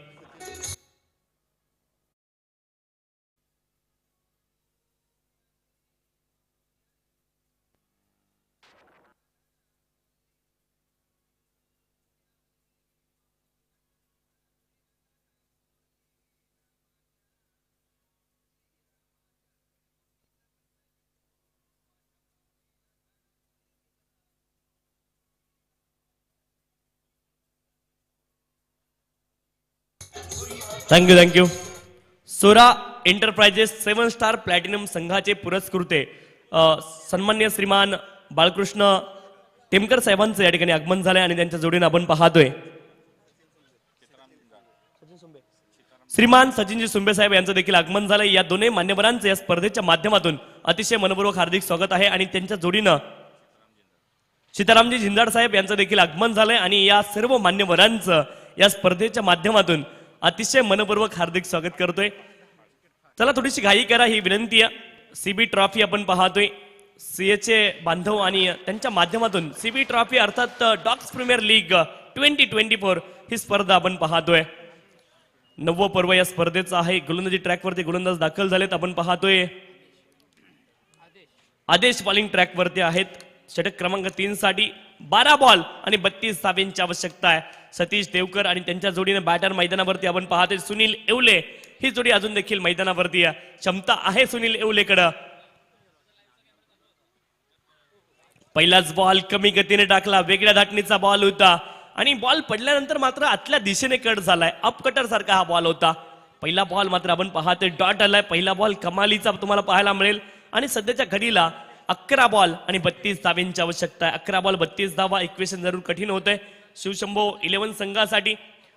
थँक्यू. सोरा एंटरप्राइजेस 7 स्टार प्लॅटिनम संघाचे पुरस्कृते सन्मान्य श्रीमान बाळकृष्ण टेमकर साहेबांचं या ठिकाणी आगमन झालंय आणि त्यांच्या जोडीने आपण पाहतोय श्रीमान सचिनजी सुंबे साहेब यांचं देखील आगमन झालंय. या दोन्ही मान्यवरांचं या स्पर्धेच्या माध्यमातून अतिशय मनपूर्वक हार्दिक स्वागत आहे आणि त्यांच्या जोडीनं सीतारामजी झिंजाड साहेब यांचं देखील आगमन झालंय आणि या सर्व मान्यवरांचं या स्पर्धेच्या माध्यमातून अतिशय मनपूर्वक हार्दिक स्वागत करतोय. चला थोडीशी घाई करा ही विनंती आहे. CB ट्रॉफी आपण पाहतोय. CHA बांधव आणि त्यांच्या माध्यमातून CB ट्रॉफी अर्थात डॉग्स प्रीमियर लीग 2024 ही स्पर्धा आपण पाहतोय. 9वं पर्व या स्पर्धेचं आहे. गोलंदाजी ट्रॅकवरती गोलंदाज दाखल झालेत. आपण पाहतोय आदेश बॉलिंग ट्रॅकवरती आहेत. षटक क्रमांक 3 साठी 12 बॉल आणि 32 धावेंची आवश्यकता आहे. सतीश देवकर आणि त्यांच्या जोडीने बॅटर मैदानावरती आपण पाहतोय. सुनील येवले ही जोडी अजून देखील मैदानावरती आहे. क्षमता आहे सुनील येवलेकडं. पहिलाच बॉल कमी गतीने टाकला. वेगळ्या धाटणीचा बॉल होता आणि बॉल पडल्यानंतर मात्र आतल्या दिशेने कट झालाय. अपकटर सारखा हा बॉल होता. पहिला बॉल मात्र आपण पाहतोय डॉट आलाय. पहिला बॉल कमालीचा तुम्हाला पाहायला मिळेल आणि सध्याच्या घडीला 11 बॉल आणि 32 धावेंची आवश्यकता आहे. 11 बॉल 32 धावा. इक्वेशन जरूर कठीण होतंय शिवशंभो 11 संघासाठी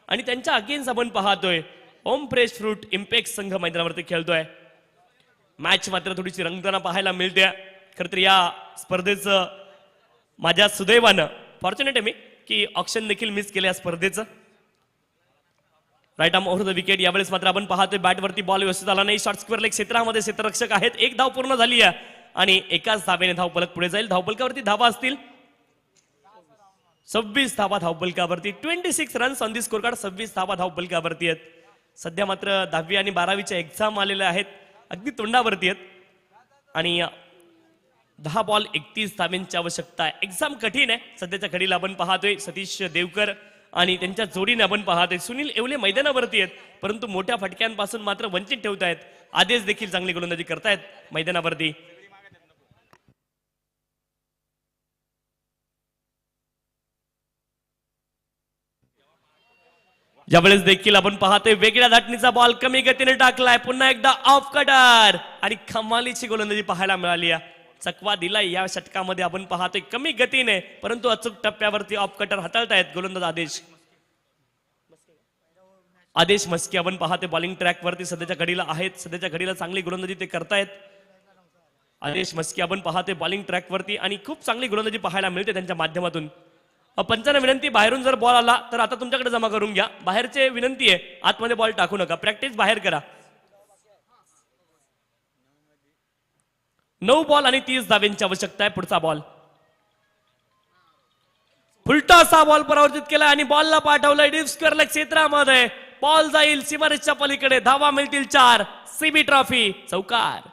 आणि त्यांच्या अगेन्स्ट आपण पाहतोय ओम फ्रेश फ्रूट इम्पॅक्ट संघ मैदानावरती खेळतोय. मॅच मात्र थोडीशी रंगताना पाहायला मिळते. खरं तर या स्पर्धेचं माझ्या सुदैवानं फॉर्च्युनेट आहे मी की ऑप्शन देखील मिस केलं या स्पर्धेचं. Right arm over the wicket. यावेळेस मात्र आपण पाहतोय बॅटवरती बॉल व्यवस्थित आला नाही. शॉर्ट स्क्वेअर लेग क्षेत्रामध्ये क्षेत्ररक्षक आहेत. एक धाव पूर्ण झाली आहे आणि एकाच धावेने धावफलक पुढे जाईल. धावफलकावरती धावा असतील 26 धावा धावफलकावरती. 26 runs on the score card. 26 धावा धावफलकावरती आहेत. सध्या मात्र 10वी आणि 12वीच्या एक्झाम आलेल्या आहेत. अगदी तोंडावरती आहेत आणि 10 बॉल 31 धावेंची आवश्यकता आहे. एक्झाम कठीण आहे. सध्याच्या घडीला आपण पाहतोय सतीश देवकर आणि त्यांच्या जोडीने आपण पाहतोय सुनील येवले मैदानावरती आहेत परंतु मोठ्या फटक्यांपासून मात्र वंचित ठेवतायत. आदेश देखील चांगली गोलंदाजी करतायत मैदानावरती. यावेळेस देखील आपण पाहतोय वेगळ्या धाटणीचा बॉल कमी गतीने टाकलाय. पुन्हा एकदा ऑफ कटर आणि कमालीची गोलंदाजी पाहायला मिळाली आहे. चकवा दिलाय या षटकामध्ये आपण पाहतोय कमी गतीने परंतु अचूक टप्प्यावरती ऑफ कटर हाताळतायत गोलंदाज आदेश मस्के. आपण पाहतोय बॉलिंग ट्रॅकवरती सध्याच्या घडीला आहेत. सध्याच्या घडीला चांगली गोलंदाजी ते करतायत. आदेश मस्के आपण पाहतोय बॉलिंग ट्रॅकवरती आणि खूप चांगली गोलंदाजी पाहायला मिळते त्यांच्या माध्यमातून. पंचांना विनंती बाहेरून जर बॉल आला तर आता तुमच्याकडे जमा करून घ्या. बाहेरचे विनंती आहे आतमध्ये बॉल टाकू नका. प्रॅक्टिस बाहेर करा. 9 बॉल आणि 30 धावेंची आवश्यकता आहे. पुढचा बॉल फुलटा असा बॉल परावर्तित केला आणि बॉलला पाठवलंय डीप स्क्वेअर लेग क्षेत्रामध्ये. बॉल जाईल सीमारेषच्या पलीकडे. धावा मिळतील 4. CB ट्रॉफी चौकार.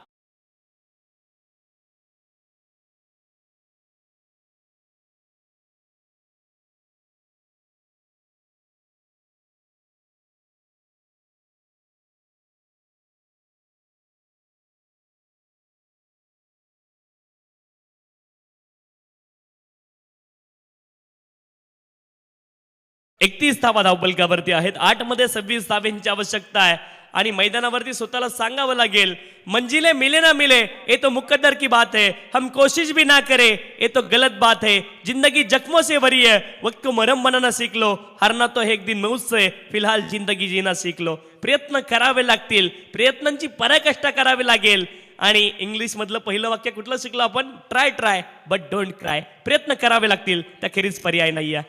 एकतीस धावा धावफलकावरती आहेत. 8 मध्ये 26 धावेंची आवश्यकता आहे आणि मैदानावरती स्वतःला सांगावं लागेल, मंजिले मिले ना मिले ये तो मुकद्दर की बात है, हम कोशिश भी ना करे ये तो गलत बात है, जिंदगी जख्मों से भरी है, वक्त को मरहम बनाना सीख लो, हरना तो एक दिन मैं उससे, फिलहाल जिंदगी जीना सीख लो. प्रयत्न करावे लागतील, प्रयत्नांची पराकाष्ठा करावी लागेल. आणि इंग्लिश मधलं पहिलं वाक्य कुठलं शिकलो आपण? Try try but don't cry. प्रयत्न करावे लागतील, त्याखेरीज पर्याय नाहीये.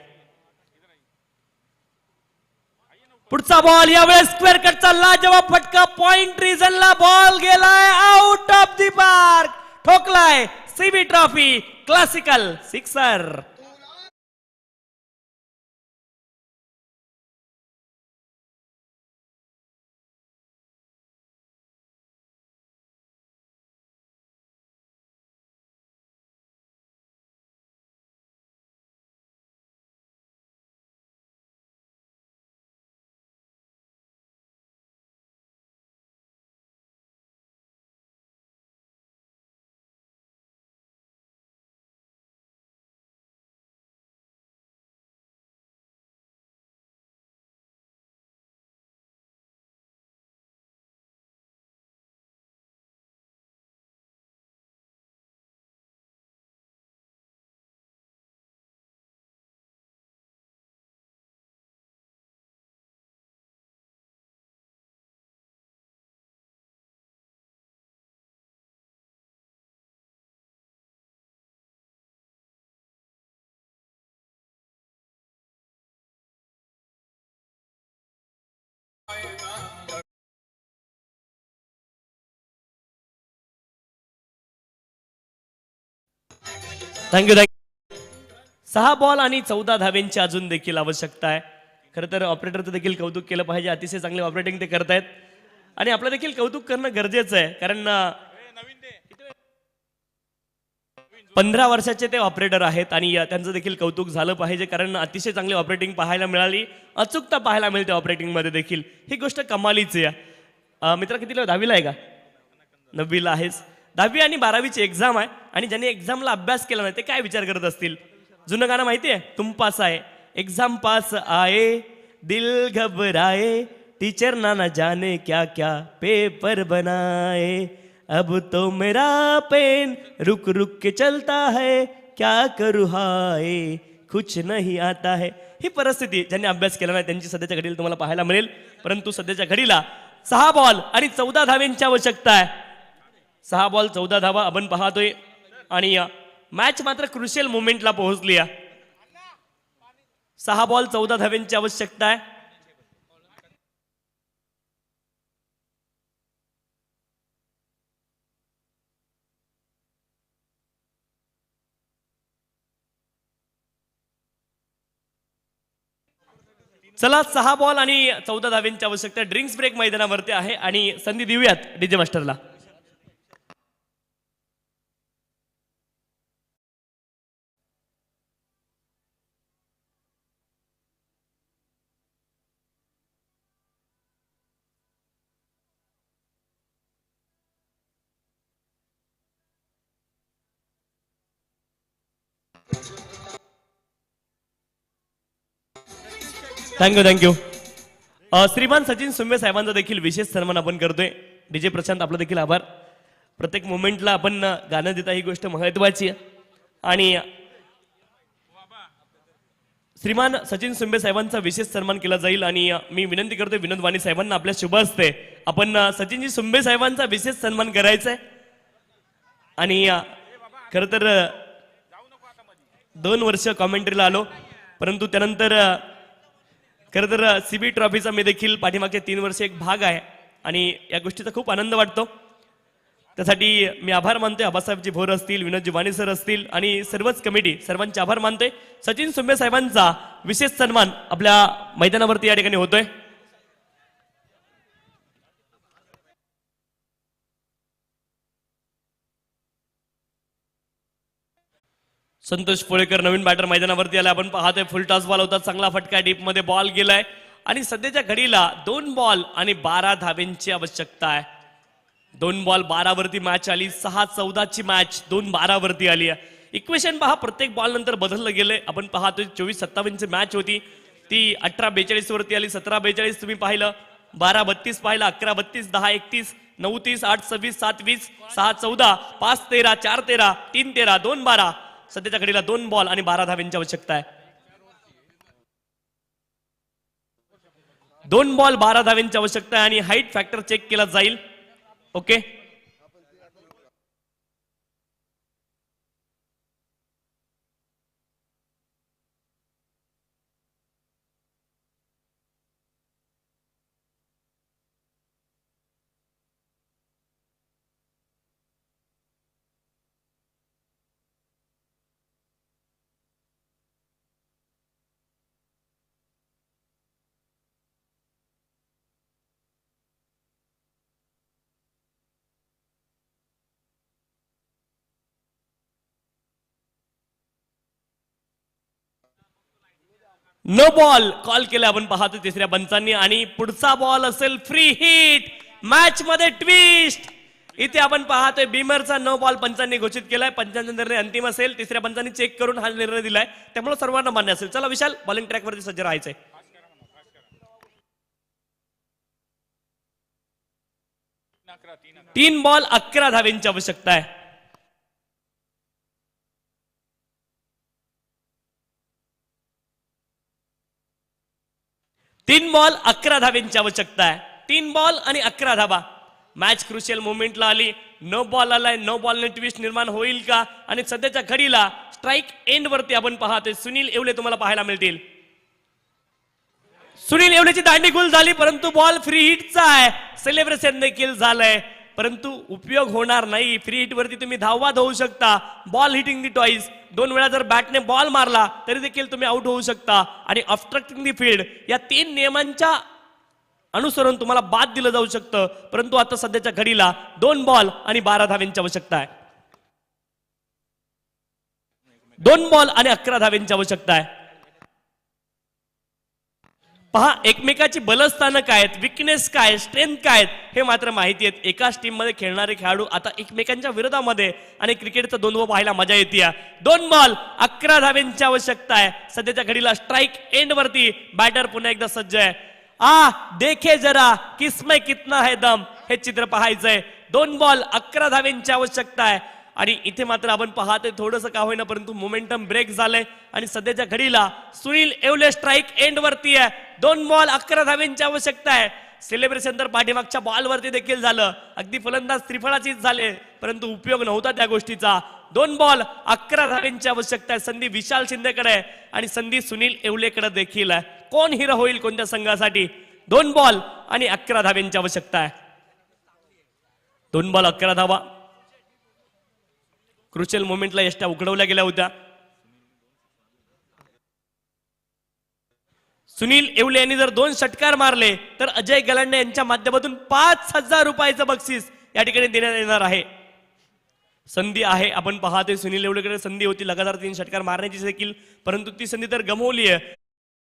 पुढचा बॉल यावेळेस स्क्वेअर कटचा लाजवाब फटका, पॉइंट रिझनला बॉल गेलाय आउट ऑफ दी पार्क, ठोकलाय CB trophy classical sixer. Thank you. 6 ball आणि 14 धाब्यांची अजून देखील आवश्यकता आहे. खरं तर ऑपरेटरचं देखील कौतुक केलं पाहिजे, अतिशय चांगले ऑपरेटिंग ते करतायत आणि आपलं देखील कौतुक करणं गरजेचं आहे, कारण 15 वर्षाचे ते ऑपरेटर आहेत आणि त्यांचं देखील कौतुक झालं पाहिजे, कारण अतिशय चांगली ऑपरेटिंग पाहायला मिळाली, अचूकता पाहायला मिळते ऑपरेटिंग मध्ये देखील. ही गोष्ट कमालीची आहे. मित्र कितीला 10वीला आहे का? 9वीला आहेस. 10वी आणि 12वीची एक्झाम आहे आणि ज्यांनी एक्झामला अभ्यास केला नाही ते काय विचार करत असतील? जुनं गाणं माहिती आहे? तुम पास आए एग्जाम पास आए दिल घबराए टीचर ना जाने क्या क्या पेपर बनाए अब तो मेरा पेन रुक रुक के चलता है क्या करूँ हाय कुछ नहीं आता है. ही परिस्थिती ज्यांनी अभ्यास केला नाही त्यांची सध्याच्या घडीला तुम्हाला पाहायला मिळेल, परंतु सध्याच्या घडीला 6 बॉल आणि 14 धाव्यांची आवश्यकता आहे. 6 बॉल 14 धावा आपण पाहतोय आणि मॅच मात्र क्रुशियल मोमेंटला पोहोचली आहे. 6 बॉल 14 धाव्यांची आवश्यकता आहे. चला 6 बॉल आणि 14 धाव्यांची आवश्यकता. ड्रिंक्स ब्रेक मैदानावरती आहे आणि संधी देऊयात डीजे मास्टरला. थँक्यू. श्रीमान सचिन सुंबे साहेबांचा देखील विशेष सन्मान आपण करतोय. डीजे प्रशांत आपलं देखील आभार. प्रत्येक मोमेंटला आपण गाणं देता ही गोष्ट महत्वाची आहे आणि श्रीमान सचिन सुंबे साहेबांचा विशेष सन्मान केला जाईल आणि मी विनंती करतोय विनोद वाणी साहेबांना आपल्या शुभ हस्ते आपण सचिनजी सुंबे साहेबांचा विशेष सन्मान करायचा आहे. आणि खर तर 2 वर्ष कॉमेंट्रीला आलो, परंतु त्यानंतर खरं तर सीबी ट्रॉफीचा मी देखील पाठीमागच्या 3 वर्ष एक भाग आहे आणि या गोष्टीचा खूप आनंद वाटतो. त्यासाठी मी आभार मानतोय. आबासाहेबजी भोर असतील, विनोदजी वाणी सर असतील आणि सर्वच कमिटी, सर्वांचे आभार मानतोय. सचिन सुंबे साहेबांचा विशेष सन्मान आपल्या मैदानावरती या ठिकाणी होतोय. संतोष पोळेकर नवीन बॅटर मैदानावरती आला. आपण पाहतोय फुल टॉस बॉल होता, चांगला फटका, डीप मध्ये बॉल गेलाय आणि सध्याच्या घडीला 2 बॉल आणि 12 धाब्यांची आवश्यकता आहे. 2 बॉल 12 वरती मॅच आली. 6-14 ची मॅच 2-12 वरती आली आहे. इक्वेशन पहा, प्रत्येक बॉल नंतर बदललं गेलंय. आपण पाहतोय 24-57 ची मॅच होती, ती 18-42 वरती आली. 17-42 तुम्ही पाहिलं 12-32 पाहिला, 11-32, 10-31, 9-30, 8-26, 7-20, 6-14, 5-13, 4-13, 3-13, 2-12. सध्याच्या घडीला 2 बॉल आणि 12 धाव्यांची आवश्यकता आहे. 2 बॉल 12 धाव्यांची आवश्यकता आहे आणि हाईट फॅक्टर चेक केला जाईल. ओके, नो बॉल कॉल केला आपण पाहतो तिसऱ्या पंचांनी आणि पुढचा बॉल असेल फ्री हिट. मॅच मध्ये ट्विस्ट. इथे आपण पाहतोय बीमरचा नो बॉल पंचांनी घोषित केलाय. पंचांचा निर्णय अंतिम असेल. तिसऱ्या पंचांनी चेक करून हा निर्णय दिलाय, त्यामुळे सर्वांना मान्य असेल. चला विशाल, बॉलिंग ट्रॅक वरती सज्ज राहायचंय. 3 बॉल 11 धाव्यांची आवश्यकता आहे. 3 बॉल 11 धाव्यांची आवश्यकता आहे. 3 बॉल आणि 11 धावा. मॅच क्रुशियल मोमेंटला आली. नो बॉल आलाय. नो बॉलने ट्विस्ट निर्माण होईल का? आणि सध्याच्या घडीला स्ट्राईक एंड वरती आपण पाहतोय सुनील येवले तुम्हाला पाहायला मिळतील. सुनील येवलेची दांडी गुल झाली, परंतु बॉल फ्री हिटचा आहे. सेलिब्रेशन देखील झालंय, परंतु उपयोग होणार नाही. फ्री हिट वरती तुम्ही धाववाद होऊ शकता. बॉल हिटिंग दी टॉईस, 2 वेळा जर बॅटने बॉल मारला तरी देखील तुम्ही आउट होऊ शकता. आणि ऑब्स्ट्रक्टिंग दी फील्ड या 3 नियमांच्या अनुसरून तुम्हाला बाद दिलं जाऊ शकतं. परंतु आता सध्याच्या घडीला 2 बॉल आणि 12 धाव्यांची आवश्यकता आहे. 2 बॉल आणि 11 धाव्यांची आवश्यकता आहे. पहा, एकमेकाची बलस्थानं काय आहेत, विकनेस काय, स्ट्रेंथ काय आहेत, हे मात्र माहिती आहेत. एकाच टीम मध्ये खेळणारे खेळाडू आता एकमेकांच्या विरोधामध्ये आणि क्रिकेटचा द्वंद्व पाहायला मजा येते. 2 बॉल 11 धाव्यांची आवश्यकता आहे. सध्याच्या घडीला स्ट्राईक एंड वरती बॅटर पुन्हा एकदा सज्ज आहे. देखे जरा किसमें कितना है दम, हे चित्र पाहायचंय. 2 बॉल 11 धाव्यांची आवश्यकता आहे. आणि इथे मात्र आपण पाहतोय थोडंसं का होईना, परंतु मोमेंटम ब्रेक झालंय आणि सध्याच्या घडीला सुनील येवले स्ट्राईक एंड वरती आहे. 2 बॉल 11 धाव्यांची आवश्यकता आहे. सेलिब्रेशन तर पाठीमागच्या बॉल वरती देखील झालं. अगदी फलंदाज त्रिफळाचीच झाले, परंतु उपयोग नव्हता त्या गोष्टीचा. 2 बॉल 11 धाव्यांची आवश्यकता आहे. संधी विशाल शिंदेकडे आहे आणि संधी सुनील येवलेकडे देखील आहे. कोण हिरो होईल कोणत्या संघासाठी? 2 बॉल आणि 11 धाव्यांची आवश्यकता आहे. 2 बॉल 11 धावा. क्रुशियल मोमेंटला यष्ट्या उघडवल्या गेल्या होत्या. सुनील येवले यांनी जर 2 षटकार मारले तर अजय गलांडे यांच्या माध्यमातून 5,000 रुपयाचं बक्षीस या ठिकाणी देण्यात येणार आहे. संधी आहे, आपण पाहतोय सुनील येवलेकडे संधी होती लगातार 3 षटकार मारण्याची देखील, परंतु ती संधी तर गमावली आहे.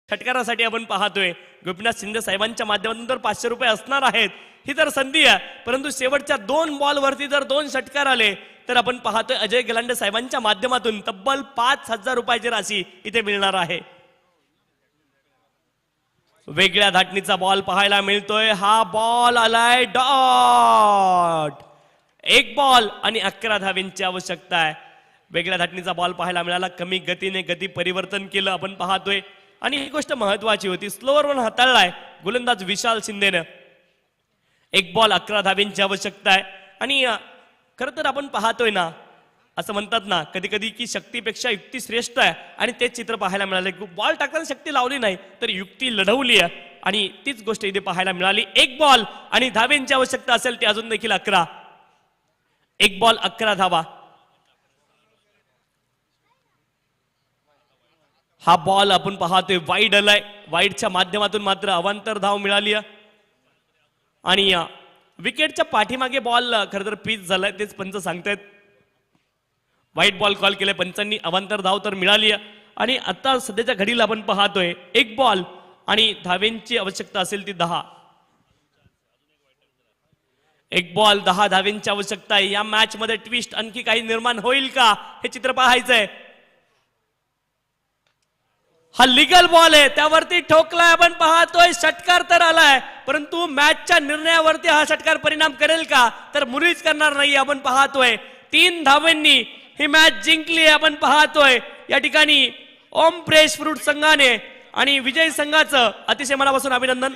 षटकारासाठी आपण पाहतोय गोपीनाथ शिंदे साहेबांच्या माध्यमातून तर 500 रुपये असणार आहेत. ही तर संधी आहे, परंतु शेवटच्या 2 बॉल वरती जर 2 षटकार आले तर आपण पाहतोय अजय गलांडे साहेबांच्या माध्यमातून तब्बल 5,000 रुपयाची राशी इथे मिळणार आहे. वेगळ्या धाटणीचा बॉल पाहायला मिळतोय. हा बॉल आलाय डॉट. 1 बॉल आणि 11 धाव्यांची आवश्यकता आहे. वेगळ्या धाटणीचा बॉल पाहायला मिळाला. कमी गतीने गती परिवर्तन केलं आपण पाहतोय आणि ही गोष्ट महत्वाची होती. स्लोअर वन हाताळलाय गोलंदाज विशाल शिंदेनं. 1 बॉल 11 धाव्यांची आवश्यकता आहे. आणि खरं तर आपण पाहतोय ना, असं म्हणतात ना कधी कधी की शक्तीपेक्षा युक्ती श्रेष्ठ आहे, आणि तेच चित्र पाहायला मिळाले. बॉल टाकताना शक्ती लावली नाही तर युक्ती लढवली आहे आणि तीच गोष्ट इथे पाहायला मिळाली. 1 बॉल आणि धाव्यांची आवश्यकता असेल ती अजून देखील 11. 1 बॉल 11 धावा. हा बॉल आपण पाहतोय वाईड आलाय. वाईडच्या माध्यमातून मात्र अवांतर धाव मिळाली आणि विकेटच्या पाठीमागे बॉल खरं तर पिच झालाय, तेच पंच सांगतायत. वाईट बॉल कॉल केले पंचांनी. अवांतर धाव तर मिळाली आणि आता सध्याच्या घडीला आपण पाहतोय 1 बॉल आणि धाव्यांची आवश्यकता असेल ती 10. 1 बॉल 10 धाव्यांची आवश्यकता आहे. या मॅच मध्ये ट्विस्ट आणखी काही निर्माण होईल का हे चित्र पाहायचंय. हा लिगल बॉल आहे, त्यावरती ठोकलाय, आपण पाहतोय षटकार तर आलाय, परंतु मॅचच्या निर्णयावरती हा षटकार परिणाम करेल का, तर मुळीच करणार नाही. आपण पाहतोय 3 धावांनी ही मॅच जिंकली आहे. आपण पाहतोय या ठिकाणी ओम फ्रेश फ्रूट संघाने आणि विजय संघाचं अतिशय मनापासून अभिनंदन.